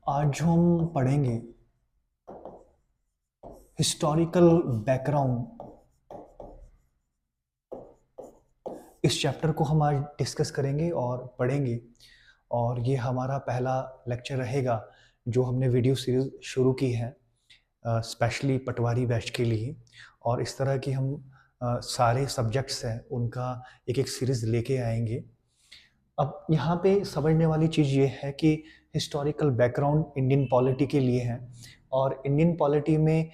आज हम पढ़ेंगे हिस्टोरिकल बैकग्राउंड। इस चैप्टर को हम आज डिस्कस करेंगे और पढ़ेंगे, और ये हमारा पहला लेक्चर रहेगा जो हमने वीडियो सीरीज शुरू की है स्पेशली पटवारी बैच के लिए। और इस तरह की हम सारे सब्जेक्ट्स हैं उनका एक एक सीरीज लेके आएंगे। अब यहाँ पे समझने वाली चीज़ ये है कि हिस्टोरिकल बैकग्राउंड इंडियन पॉलिटी के लिए है, और इंडियन पॉलिटी में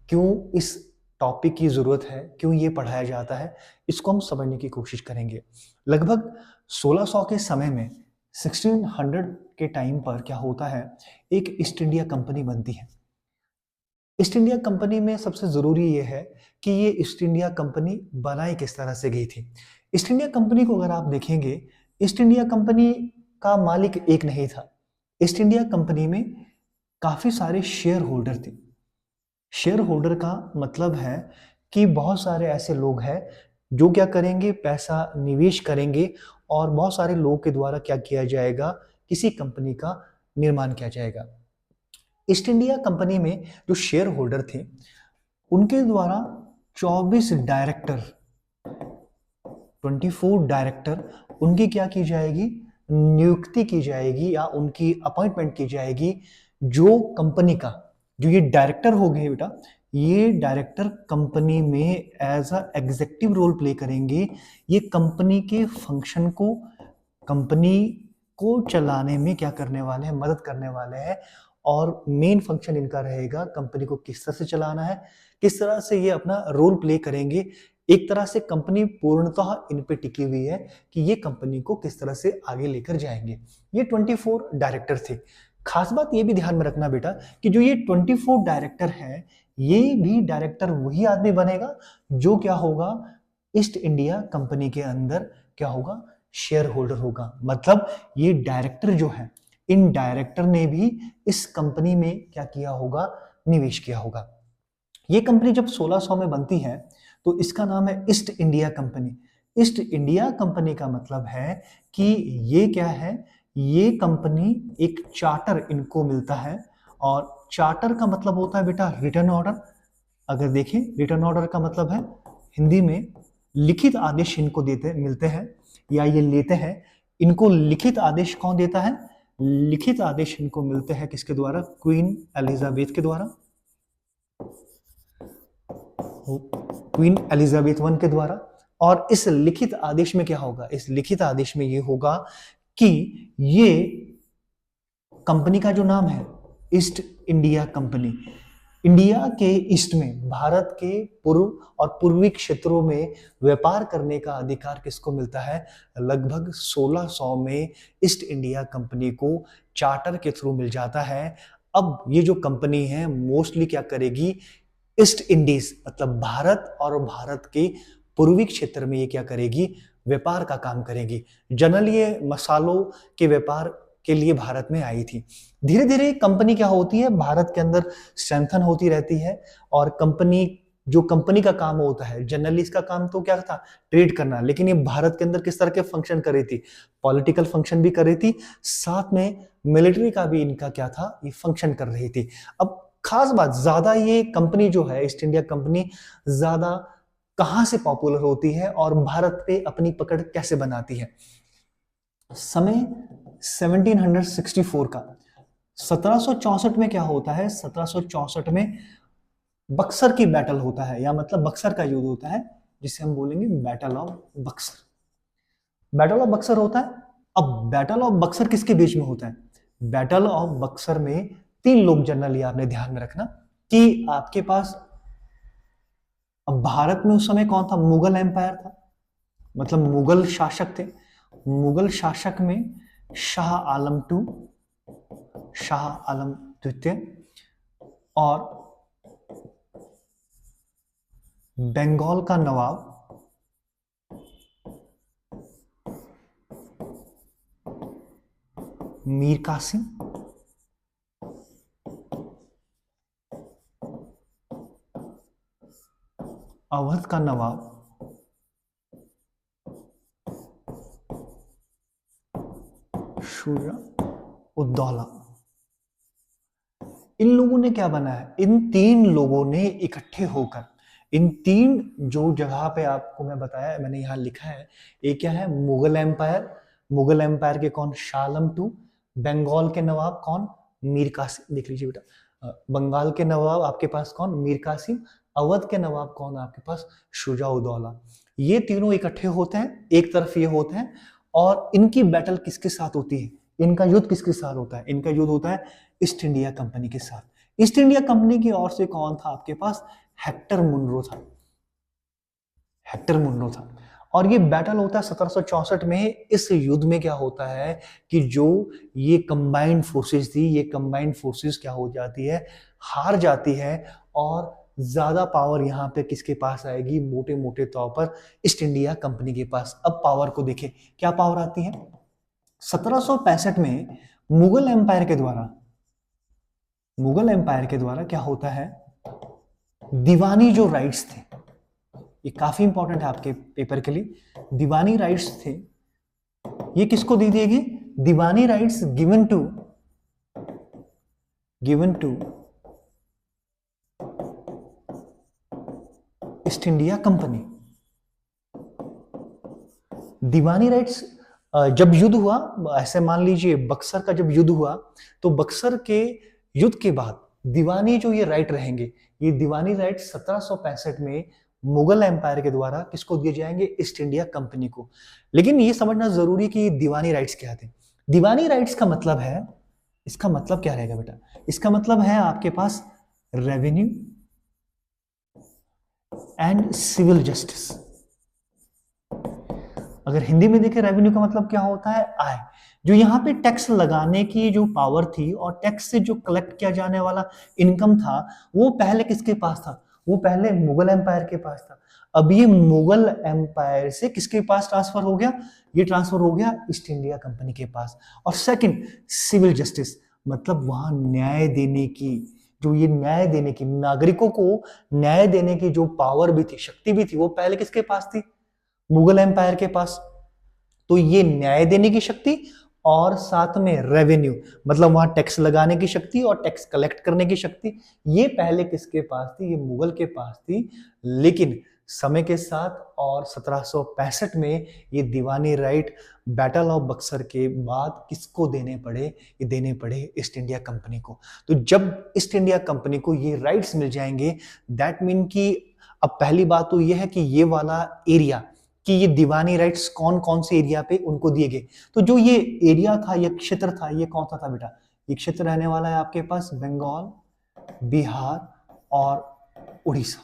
क्यों इस टॉपिक की ज़रूरत है, क्यों ये पढ़ाया जाता है, इसको हम समझने की कोशिश करेंगे। लगभग 1600 के समय में 1600 के टाइम पर क्या होता है, एक ईस्ट इंडिया कंपनी बनती है। ईस्ट इंडिया कंपनी में सबसे ज़रूरी ये है कि ये ईस्ट इंडिया कंपनी बनाई किस तरह से गई थी। ईस्ट इंडिया कंपनी को अगर आप देखेंगे, ईस्ट इंडिया कंपनी का मालिक एक नहीं था। ईस्ट इंडिया कंपनी में काफ़ी सारे शेयर होल्डर थे। शेयर होल्डर का मतलब है कि बहुत सारे ऐसे लोग हैं जो क्या करेंगे, पैसा निवेश करेंगे, और बहुत सारे लोगों के द्वारा क्या किया जाएगा, किसी कंपनी का निर्माण किया जाएगा। ईस्ट इंडिया कंपनी में जो शेयर होल्डर थे उनके द्वारा 24 डायरेक्टर, 24 डायरेक्टर, उनकी क्या की जाएगी, नियुक्ति की जाएगी या उनकी अपॉइंटमेंट की जाएगी। जो कंपनी का जो ये डायरेक्टर हो गए बेटा, ये डायरेक्टर कंपनी में as a executive role play करेंगे। ये कंपनी के फंक्शन को, कंपनी को चलाने में क्या करने वाले हैं, मदद करने वाले हैं। और मेन फंक्शन इनका रहेगा कंपनी को किस तरह से चलाना है, किस तरह से ये अपना रोल प्ले करेंगे। एक तरह से कंपनी पूर्णतः इन पे टिकी हुई है कि ये कंपनी को किस तरह से आगे लेकर जाएंगे। ये 24 डायरेक्टर थे। खास बात ये भी ध्यान में रखना बेटा कि जो ये 24 डायरेक्टर है, ये भी डायरेक्टर वही आदमी बनेगा जो क्या होगा, ईस्ट इंडिया कंपनी के अंदर क्या होगा, शेयर होल्डर होगा। मतलब ये डायरेक्टर जो है, इन डायरेक्टर ने भी इस कंपनी में क्या किया होगा, निवेश किया होगा। ये कंपनी जब 1600 में बनती है तो इसका नाम है east India company. East India company का मतलब है कि ये क्या है, ये कंपनी एक चार्टर इनको मिलता है, और चार्टर का मतलब होता है बेटा रिटर्न ऑर्डर। अगर देखें, रिटर्न ऑर्डर का मतलब है हिंदी में लिखित आदेश इनको देते मिलते हैं या ये लेते हैं। इनको लिखित आदेश कौन देता है, लिखित आदेश इनको मिलते हैं किसके द्वारा, क्वीन एलिजाबेथ के द्वारा, क्वीन एलिजाबेथ वन के द्वारा। और इस लिखित आदेश में क्या होगा, इस लिखित आदेश में ये होगा कि ये कंपनी का जो नाम है ईस्ट इंडिया कंपनी, इंडिया के ईस्ट में, भारत के पूर्व और पूर्वी क्षेत्रों में व्यापार करने का अधिकार किसको मिलता है, लगभग 1600 में ईस्ट इंडिया कंपनी को चार्टर के थ्रू मिल जाता है। अब ये जो कंपनी है मोस्टली क्या करेगी, ईस्ट इंडीज मतलब भारत और भारत के पूर्वी क्षेत्र में ये क्या करेगी, व्यापार का काम करेगी। जनरली ये मसालों के व्यापार के लिए भारत में आई थी। धीरे धीरे कंपनी क्या होती है, भारत के अंदर स्ट्रेंथन होती रहती है। और कंपनी, जो कंपनी का काम होता है जनरली, इसका काम तो क्या था, ट्रेड करना, लेकिन ये भारत के अंदर किस तरह के फंक्शन कर रही थी, पॉलिटिकल फंक्शन भी कर रही थी, साथ में मिलिट्री का भी इनका क्या था, ये फंक्शन कर रही थी। अब खास बात, ज्यादा ये कंपनी जो है ईस्ट इंडिया कंपनी ज्यादा कहां से पॉपुलर होती है और भारत पे अपनी पकड़ कैसे बनाती है। समय 1764 का, 1764 में क्या होता है, 1764 में बक्सर की बैटल होता है, या मतलब बक्सर का युद्ध होता है, जिसे हम बोलेंगे battle of Buxar. Battle of Buxar होता है। अब बैटल ऑफ बक्सर किसके बीच में होता है, बैटल ऑफ बक्सर में तीन लोग जनरली आपने ध्यान में रखना कि आपके पास, अब भारत में उस समय कौन था, मुगल एम्पायर था, मतलब मुगल शासक थे। मुगल शासक में शाह आलम टू, शाह आलम द्वितीय, और बंगाल का नवाब मीर कासिम, अवध का नवाब शुजा उद्दौला। इन लोगों ने क्या बनाया, इन तीन लोगों ने इकट्ठे होकर, इन तीन जो जगह पे आपको मैं बताया, मैंने यहाँ लिखा है, एक क्या है, मुगल एम्पायर। मुगल एम्पायर के कौन, शाह आलम टू। बंगाल के नवाब कौन, मीर कासिम, देख लीजिए बेटा, बंगाल के नवाब आपके पास कौन, मीर कासिम। अवध के नवाब कौन आपके पास, शुजा-उद-दौला। ये तीनों इकट्ठे होते हैं, एक तरफ ये होते हैं, और इनकी बैटल किसके साथ होती है, इनका युद्ध किसके साथ होता है, इनका युद्ध होता है ईस्ट इंडिया कंपनी के साथ। ईस्ट इंडिया कंपनी की ओर से कौन था आपके पास, हेक्टर मुनरो था, हेक्टर मुनरो था। और ये बैटल होता है 1764 में। इस युद्ध में क्या होता है कि जो ये कंबाइंड फोर्सेस थी, ये कंबाइंड फोर्सेस क्या हो जाती है, हार जाती है, और ज्यादा पावर यहाँ पे किसके पास आएगी, मोटे मोटे तौर पर ईस्ट इंडिया कंपनी के पास। अब पावर को देखें, क्या पावर आती है 1765 में मुगल एम्पायर के द्वारा, मुगल एम्पायर के द्वारा क्या होता है, दीवानी जो राइट्स थे, ये काफी इंपॉर्टेंट है आपके पेपर के लिए, दीवानी राइट्स थे, ये किसको दे दिए गए, दीवानी rights given to East India company. दीवानी राइट्स जब युद्ध हुआ, ऐसे मान लीजिए बक्सर का जब युद्ध हुआ, तो बक्सर के युद्ध के बाद दीवानी जो ये राइट रहेंगे, ये दीवानी राइट 1765 में मुगल एम्पायर के द्वारा किसको दिए जाएंगे, ईस्ट इंडिया कंपनी को। लेकिन ये समझना जरूरी कि दीवानी राइट्स क्या थे। दीवानी राइट्स का मतलब है, इसका मतलब क्या रहेगा बेटा, इसका मतलब है आपके पास रेवेन्यू एंड सिविल जस्टिस। अगर हिंदी में देखें, रेवेन्यू का मतलब क्या होता है, आय। जो यहाँ पे टैक्स लगाने की जो पावर थी और टैक्स से जो कलेक्ट किया जाने वाला इनकम था, वो पहले किसके पास था, वो पहले मुगल एम्पायर के पास था। अब ये मुगल एम्पायर से किसके पास ट्रांसफर हो गया, ये ट्रांसफर हो गया ईस्ट इंडिया कंपनी के पास। और सेकंड, सिविल जस्टिस, मतलब वहां न्याय देने की, जो ये न्याय देने की, नागरिकों को न्याय देने की जो पावर भी थी, शक्ति भी थी, वो पहले किसके पास थी, मुगल एम्पायर के पास। तो ये न्याय देने की शक्ति और साथ में रेवेन्यू, मतलब वहां टैक्स लगाने की शक्ति और टैक्स कलेक्ट करने की शक्ति, ये पहले किसके पास थी, ये मुगल के पास थी। लेकिन समय के साथ और 1765 में ये दीवानी राइट बैटल ऑफ बक्सर के बाद किसको देने पड़े, ये देने पड़े ईस्ट इंडिया कंपनी को। तो जब ईस्ट इंडिया कंपनी को ये राइट्स मिल जाएंगे, दैट मीन कि अब पहली बात तो ये है कि ये वाला एरिया, कि ये दीवानी राइट्स कौन कौन से एरिया पे उनको दिए गए। तो जो ये एरिया था, ये क्षेत्र था, ये कौन सा था बेटा, ये क्षेत्र रहने वाला है आपके पास बंगाल, बिहार और उड़ीसा।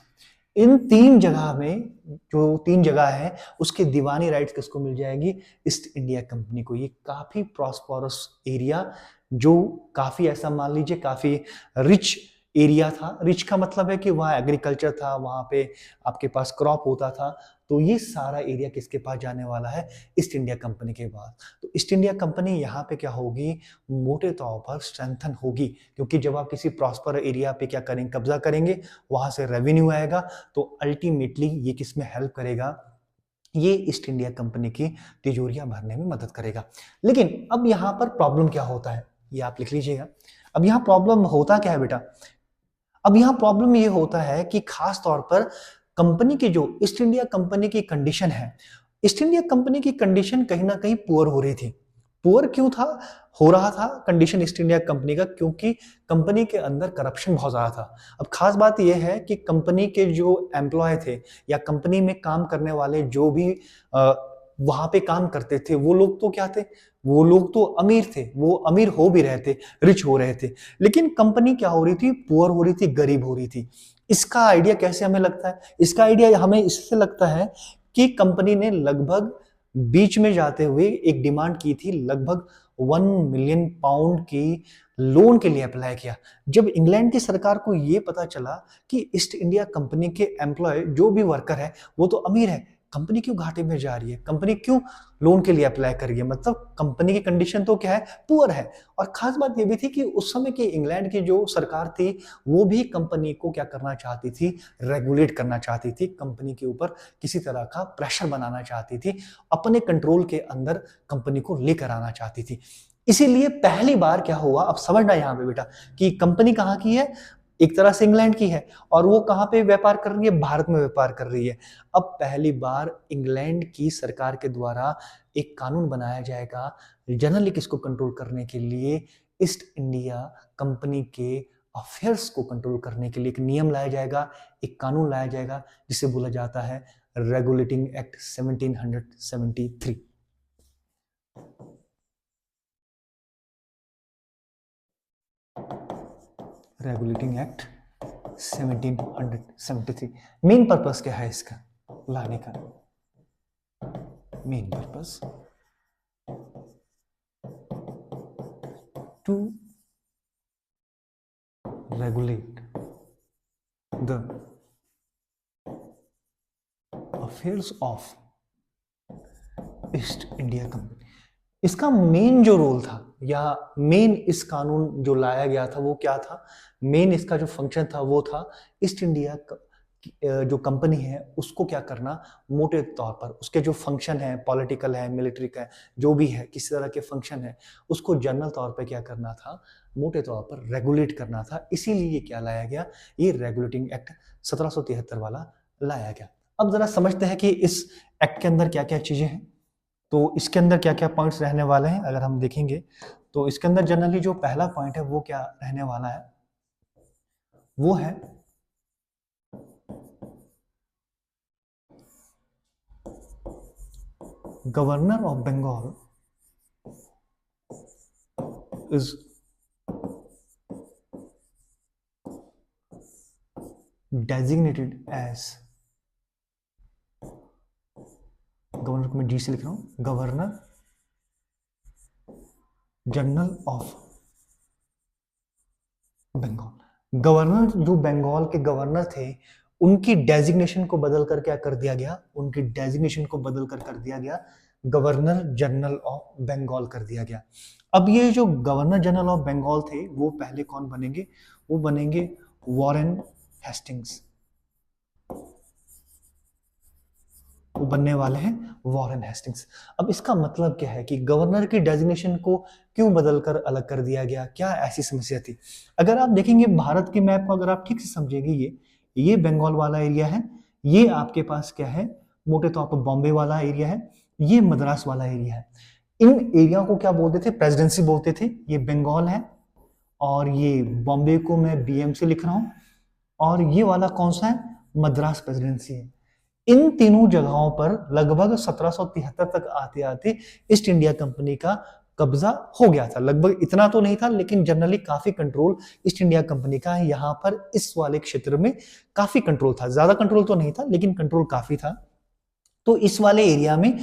इन तीन जगह में, जो तीन जगह है, उसके दीवानी राइट्स किसको मिल जाएगी, ईस्ट इंडिया कंपनी को। ये काफी प्रॉस्परस एरिया, जो काफी ऐसा मान लीजिए काफी रिच एरिया था। रिच का मतलब है कि वहाँ एग्रीकल्चर था, वहाँ पे आपके पास क्रॉप होता था। तो ये सारा एरिया किसके पास जाने वाला है, ईस्ट इंडिया कंपनी के पास। तो ईस्ट इंडिया कंपनी यहाँ पे क्या होगी, मोटे तौर पर स्ट्रेंथन होगी, क्योंकि जब आप किसी प्रॉस्पर एरिया पे क्या करेंगे, कब्जा करेंगे, वहां से रेवेन्यू आएगा, तो अल्टीमेटली ये किस में हेल्प करेगा, ये ईस्ट इंडिया कंपनी की तिजोरियां भरने में मदद करेगा। लेकिन अब यहाँ पर प्रॉब्लम क्या होता है, ये आप लिख लीजिएगा। अब यहाँ प्रॉब्लम होता क्या है बेटा, अब यहाँ प्रॉब्लम ये होता है कि खास तौर पर कंपनी की जो ईस्ट इंडिया कंपनी की कंडीशन है, ईस्ट इंडिया कंपनी की कंडीशन कहीं ना कहीं पुअर हो रही थी। पुअर क्यों था, हो रहा था कंडीशन ईस्ट इंडिया कंपनी का, क्योंकि कंपनी के अंदर करप्शन बहुत ज्यादा था। अब खास बात यह है कि कंपनी के जो एम्प्लॉय थे या कंपनी में काम करने वाले जो भी वहां पे काम करते थे, वो लोग तो क्या थे, वो लोग तो अमीर थे, वो अमीर हो भी रहे थे, रिच हो रहे थे। लेकिन कंपनी क्या हो रही थी, पुअर हो रही थी, गरीब हो रही थी। इसका आइडिया कैसे हमें लगता है, इसका आइडिया हमें इससे लगता है कि कंपनी ने लगभग बीच में जाते हुए एक डिमांड की थी, लगभग 1 मिलियन पाउंड की लोन के लिए अप्लाई किया। जब इंग्लैंड की सरकार को यह पता चला कि ईस्ट इंडिया कंपनी के एम्प्लॉय जो भी वर्कर है वो तो अमीर है, कंपनी क्यों घाटे में जा रही है, कंपनी क्यों लोन के लिए अप्लाई कर रही है, मतलब कंपनी की कंडीशन तो क्या है, पुअर है। और खास बात यह भी थी कि उस समय की इंग्लैंड की जो सरकार थी, वो भी कंपनी को क्या करना चाहती थी, रेगुलेट करना चाहती थी, कंपनी के ऊपर किसी तरह का प्रेशर बनाना चाहती थी, अपने कंट्रोल के अंदर कंपनी को लेकर आना चाहती थी। इसीलिए पहली बार क्या हुआ, अब समझना यहां पे बेटा, कि कंपनी कहाँ की है, एक तरह से इंग्लैंड की है, और वो कहाँ पे व्यापार कर रही है, भारत में व्यापार कर रही है। अब पहली बार इंग्लैंड की सरकार के द्वारा एक कानून बनाया जाएगा जनरली किसको कंट्रोल करने के लिए, ईस्ट इंडिया कंपनी के अफेयर्स को कंट्रोल करने के लिए एक नियम लाया जाएगा, एक कानून लाया जाएगा, जिसे बोला जाता है regulating act 1773। Regulating act 1773। Main purpose क्या है इसका लाने का, main purpose to regulate the affairs of East India company. इसका मेन जो रोल था, या मेन इस कानून जो लाया गया था वो क्या था, मेन इसका जो फंक्शन था वो था ईस्ट इंडिया जो कंपनी है उसको क्या करना, मोटे तौर पर उसके जो फंक्शन है, पॉलिटिकल है, मिलिट्री का है, जो भी है, किसी तरह के फंक्शन है, उसको जनरल तौर पर क्या करना था, मोटे तौर पर रेगुलेट करना था। इसीलिए ये क्या लाया गया, ये रेगुलेटिंग एक्ट 1773 वाला लाया गया। अब जरा समझते हैं कि इस एक्ट के अंदर क्या क्या चीजें हैं। तो इसके अंदर क्या क्या पॉइंट्स रहने वाले हैं, अगर हम देखेंगे तो इसके अंदर जनरली जो पहला पॉइंट है वो क्या रहने वाला है, वो है governor of Bengal is designated as, governor को मैं जी से लिख रहा हूं, governor general of Bengal. Governor जो बंगाल के गवर्नर थे उनकी डेजिग्नेशन को बदल कर क्या कर दिया गया, उनकी डेजिग्नेशन को बदल कर दिया गया गवर्नर जनरल ऑफ बंगाल कर दिया गया। अब ये जो गवर्नर जनरल ऑफ बंगाल थे वो पहले कौन बनेंगे, वो बनेंगे वॉरेन हेस्टिंग्स, वो बनने वाले हैं वॉरेन हेस्टिंग्स। अब इसका मतलब क्या है कि गवर्नर की डेजिग्नेशन को क्यों बदलकर अलग कर दिया गया, क्या ऐसी समस्या थी। अगर आप देखेंगे भारत के मैप को, अगर आप ठीक से समझेंगे, ये बंगाल वाला एरिया है, ये आपके पास क्या है, मोटे तौर पर बॉम्बे वाला एरिया है, ये मद्रास वाला एरिया है। इन एरिया को क्या बोलते थे, प्रेसिडेंसी बोलते थे। ये बंगाल है और ये बॉम्बे को मैं बीएम से लिख रहा हूं, और ये वाला कौन सा है, मद्रास प्रेसिडेंसी है। इन तीनों जगहों पर लगभग 1773 तक आते आते ईस्ट इंडिया कंपनी का कब्जा हो गया था। लगभग इतना तो नहीं था, लेकिन जनरली काफी कंट्रोल ईस्ट इंडिया कंपनी का यहाँ पर इस वाले क्षेत्र में काफी कंट्रोल था। ज्यादा कंट्रोल तो नहीं था, लेकिन कंट्रोल काफी था। तो इस वाले एरिया में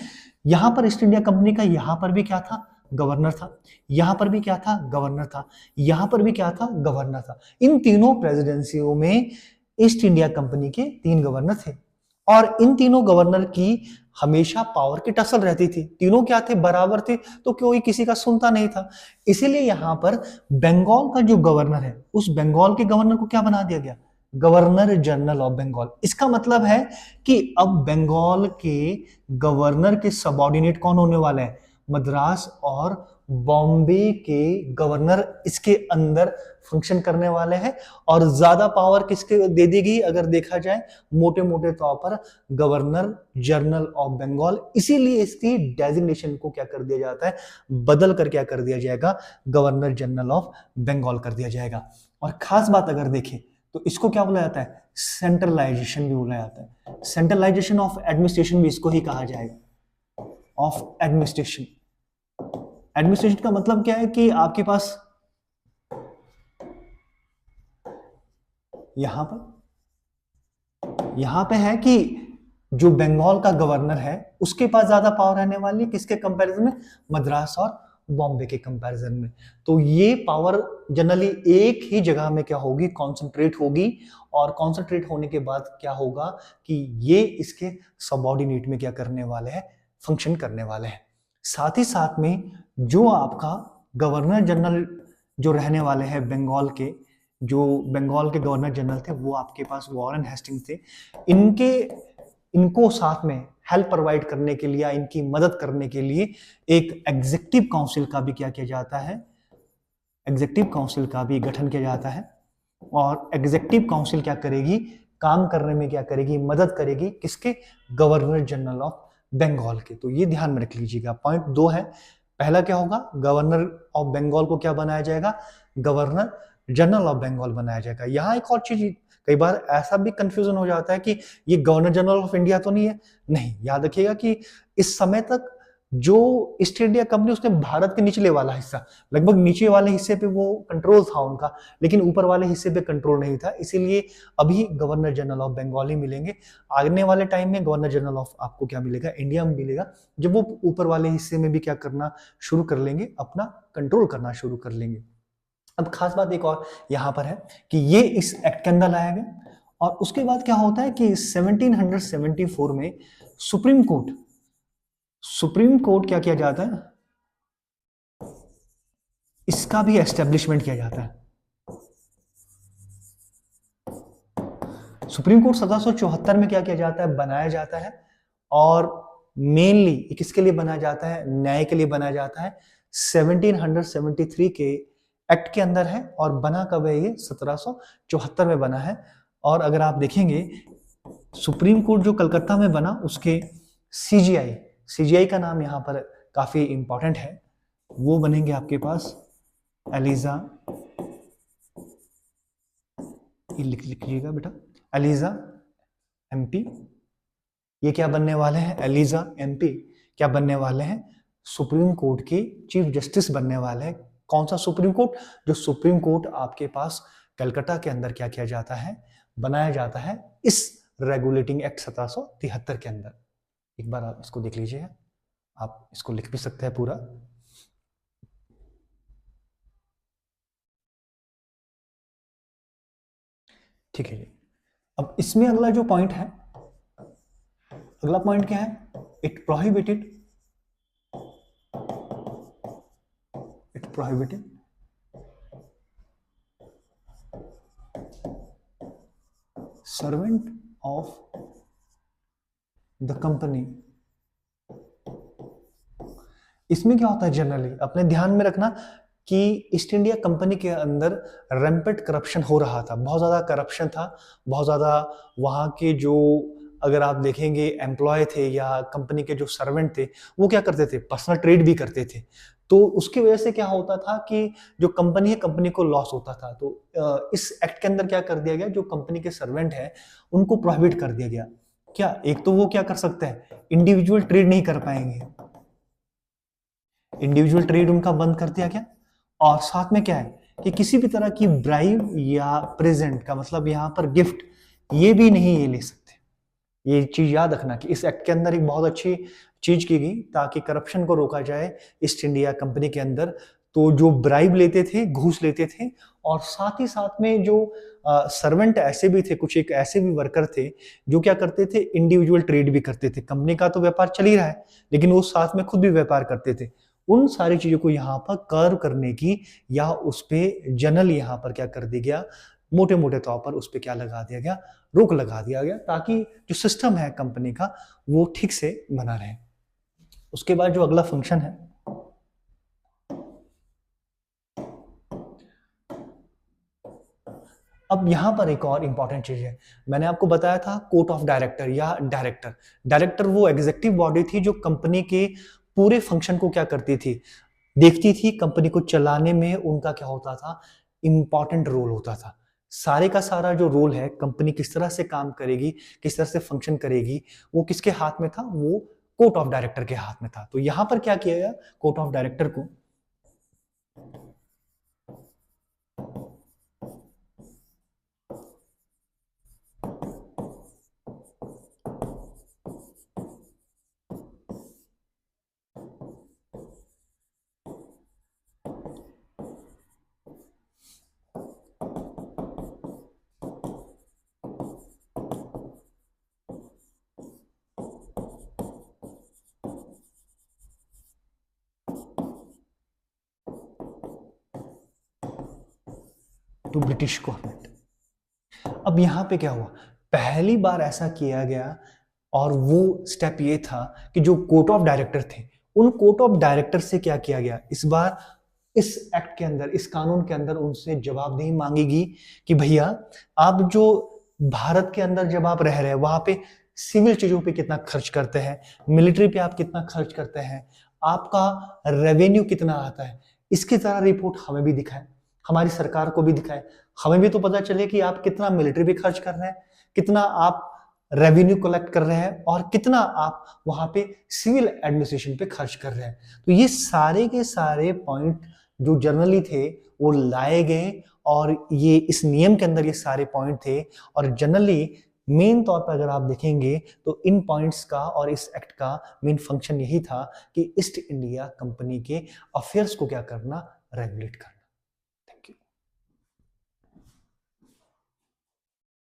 यहां पर ईस्ट इंडिया कंपनी का यहां पर भी क्या था, गवर्नर था, यहां पर भी क्या था, गवर्नर था, यहां पर भी क्या था, गवर्नर था। इन तीनों प्रेसिडेंसियों में ईस्ट इंडिया कंपनी के 3 गवर्नर थे, और इन तीनों गवर्नर की हमेशा पावर की टसल रहती थी। तीनों क्या थे, बराबर थे, तो कोई किसी का सुनता नहीं था। इसीलिए यहां पर बंगाल का जो गवर्नर है, उस बंगाल के गवर्नर को क्या बना दिया गया, गवर्नर जनरल ऑफ बंगाल। इसका मतलब है कि अब बंगाल के गवर्नर के सबऑर्डिनेट कौन होने वाले हैं, मद्रास और बॉम्बे के गवर्नर इसके अंदर फंक्शन करने वाले हैं। और ज्यादा पावर किसके दे दी गई, अगर देखा जाए मोटे मोटे तौर पर गवर्नर जनरल ऑफ बंगाल। इसीलिए इसकी डेजिग्नेशन को क्या कर दिया जाता है, बदल कर क्या कर दिया जाएगा, गवर्नर जनरल ऑफ बंगाल कर दिया जाएगा। और खास बात अगर देखें तो इसको क्या बोला जाता है, सेंट्रलाइजेशन भी बोला जाता है। सेंट्रलाइजेशन ऑफ एडमिनिस्ट्रेशन भी इसको ही कहा जाएगा, ऑफ एडमिनिस्ट्रेशन। एडमिनिस्ट्रेशन का मतलब क्या है कि आपके पास यहां पे है कि जो बंगाल का गवर्नर है उसके पास ज्यादा पावर रहने वाली है, किसके कंपैरिजन में, मद्रास और बॉम्बे के कंपैरिजन में। तो ये पावर जनरली एक ही जगह में क्या होगी, कॉन्सेंट्रेट होगी, और कॉन्सेंट्रेट होने के बाद क्या होगा कि ये इसके सबऑर्डिनेट में क्या करने वाले हैं, फंक्शन करने वाले हैं। साथ ही साथ में जो आपका गवर्नर जनरल जो रहने वाले हैं बंगाल के, जो बंगाल के गवर्नर जनरल थे वो आपके पास वॉरेन हेस्टिंग्स थे। इनको साथ में हेल्प प्रोवाइड करने के लिए या इनकी मदद करने के लिए एक एग्जीक्यूटिव काउंसिल का भी क्या किया जाता है, एग्जीक्यूटिव काउंसिल का भी गठन किया जाता है। और एग्जीक्यूटिव काउंसिल क्या करेगी, काम करने में क्या करेगी, मदद करेगी किसके, गवर्नर जनरल ऑफ बंगाल के। तो ये ध्यान में रख लीजिएगा। पॉइंट 2 है, पहला क्या होगा, गवर्नर ऑफ बंगाल को क्या बनाया जाएगा, गवर्नर जनरल ऑफ बंगाल बनाया जाएगा। यहाँ एक और चीज, कई बार ऐसा भी कंफ्यूजन हो जाता है कि ये गवर्नर जनरल ऑफ इंडिया तो नहीं है। नहीं, याद रखिएगा कि इस समय तक जो ईस्ट इंडिया कंपनी, उसने भारत के निचले वाला हिस्सा, लगभग नीचे वाले हिस्से पे वो कंट्रोल था उनका, लेकिन ऊपर वाले हिस्से पे कंट्रोल नहीं था, इसीलिए अभी गवर्नर जनरल ऑफ बंगाल ही मिलेंगे। आने वाले टाइम में गवर्नर जनरल ऑफ आपको क्या मिलेगा, इंडिया में मिलेगा, जब वो ऊपर वाले हिस्से में भी क्या करना शुरू कर लेंगे, अपना कंट्रोल करना शुरू कर लेंगे। अब खास बात एक और यहां पर है कि ये इस एक्ट के अंदर लाया गया। और उसके बाद क्या होता है कि 1774 में सुप्रीम कोर्ट क्या किया जाता है, इसका भी एस्टेब्लिशमेंट किया जाता है। सुप्रीम कोर्ट 1774 में क्या किया जाता है, बनाया जाता है। और मेनली किसके लिए बनाया जाता है, न्याय के लिए बनाया जाता है। 1773 के एक्ट के अंदर है, और बना कब है, ये 1774 में बना है। और अगर आप देखेंगे सुप्रीम कोर्ट जो कलकत्ता में बना, उसके सीजीआई का नाम यहाँ पर काफी इंपॉर्टेंट है, वो बनेंगे आपके पास एलिजा, लिख लीजिएगा बेटा, एलिजा एमपी। ये क्या बनने वाले हैं, एलिजा एमपी क्या बनने वाले हैं, सुप्रीम कोर्ट के चीफ जस्टिस बनने वाले हैं। कौन सा सुप्रीम कोर्ट, जो सुप्रीम कोर्ट आपके पास कलकत्ता के अंदर क्या किया जाता है, बनाया जाता है इस रेगुलेटिंग एक्ट 1773 के अंदर। एक बार आप इसको देख लीजिए, आप इसको लिख भी सकते हैं पूरा। ठीक है जी। अब इसमें अगला जो पॉइंट है, अगला पॉइंट क्या है, it prohibited servant of the company. इसमें क्या होता है, जनरली अपने ध्यान में रखना कि ईस्ट इंडिया कंपनी के अंदर रैम्पेंट करप्शन हो रहा था, बहुत ज्यादा करप्शन था, बहुत ज्यादा। वहां के जो, अगर आप देखेंगे एम्प्लॉय थे या कंपनी के जो सर्वेंट थे, वो क्या करते थे, पर्सनल ट्रेड भी करते थे। तो उसकी वजह से क्या होता था कि जो कंपनी है, कंपनी को लॉस होता था। तो इस एक्ट के अंदर क्या कर दिया गया, जो कंपनी के सर्वेंट है उनको प्रोहिबिट कर दिया गया। क्या, एक तो वो क्या कर सकते हैं, इंडिविजुअल ट्रेड नहीं कर पाएंगे, इंडिविजुअल ट्रेड उनका बंद कर दिया गया। और साथ में क्या है कि किसी भी तरह की ब्राइब या प्रेजेंट का मतलब यहां पर गिफ्ट, ये भी नहीं ये ले सकते। ये चीज याद रखना कि इस एक्ट के अंदर एक बहुत अच्छी चीज की गई ताकि करप्शन को रोका जाए ईस्ट इंडिया कंपनी के अंदर। तो जो ब्राइब लेते थे, घूस लेते थे, और साथ ही साथ में जो सर्वेंट ऐसे भी थे, कुछ एक ऐसे भी वर्कर थे जो क्या करते थे, इंडिविजुअल ट्रेड भी करते थे। कंपनी का तो व्यापार चल ही रहा है, लेकिन वो साथ में खुद भी व्यापार करते थे। उन सारी चीजों को यहाँ पर कर्व करने की, या उस पे जनरल यहाँ पर क्या कर दिया गया, मोटे मोटे तौर पर उस पे क्या लगा दिया गया, रोक लगा दिया गया, ताकि जो सिस्टम है कंपनी का वो ठीक से बना रहे। उसके बाद जो अगला फंक्शन है, अब यहां पर एक और इंपॉर्टेंट चीज है। मैंने आपको बताया था कोर्ट ऑफ डायरेक्टर या डायरेक्टर वो एग्जीक्यूटिव बॉडी थी जो कंपनी के पूरे फंक्शन को क्या करती थी, देखती थी। कंपनी को चलाने में उनका क्या होता था, इंपॉर्टेंट रोल होता था। सारे का सारा जो रोल है, कंपनी किस तरह से काम करेगी, किस तरह से फंक्शन करेगी, वो किसके हाथ में था, वो कोर्ट ऑफ डायरेक्टर के हाथ में था। तो यहां पर क्या किया गया, कोर्ट ऑफ डायरेक्टर को टू ब्रिटिश गवर्नमेंट। अब यहां पे क्या हुआ, पहली बार ऐसा किया गया और वो स्टेप ये था कि जो कोर्ट ऑफ डायरेक्टर थे, उन कोर्ट ऑफ डायरेक्टर से क्या किया गया इस बार, इस एक्ट के अंदर, इस कानून के अंदर उनसे जवाबदेही मांगेगी कि भैया आप जो भारत के अंदर जब आप रह रहे हैं वहां पे सिविल चीजों पे कितना खर्च करते हैं, मिलिट्री पे आप कितना खर्च करते हैं, आपका रेवेन्यू कितना आता है, इसकी तरह रिपोर्ट हमें भी दिखाए, हमारी सरकार को भी दिखाए, हमें भी तो पता चले कि आप कितना मिलिट्री पे खर्च कर रहे हैं, कितना आप रेवेन्यू कलेक्ट कर रहे हैं और कितना आप वहां पे सिविल एडमिनिस्ट्रेशन पे खर्च कर रहे हैं। तो ये सारे के सारे पॉइंट जो जर्नली थे वो लाए गए और ये इस नियम के अंदर ये सारे पॉइंट थे। और जनरली मेन तौर पर अगर आप देखेंगे तो इन पॉइंट्स का और इस एक्ट का मेन फंक्शन यही था कि ईस्ट इंडिया कंपनी के अफेयर्स को क्या करना, रेगुलेट करना।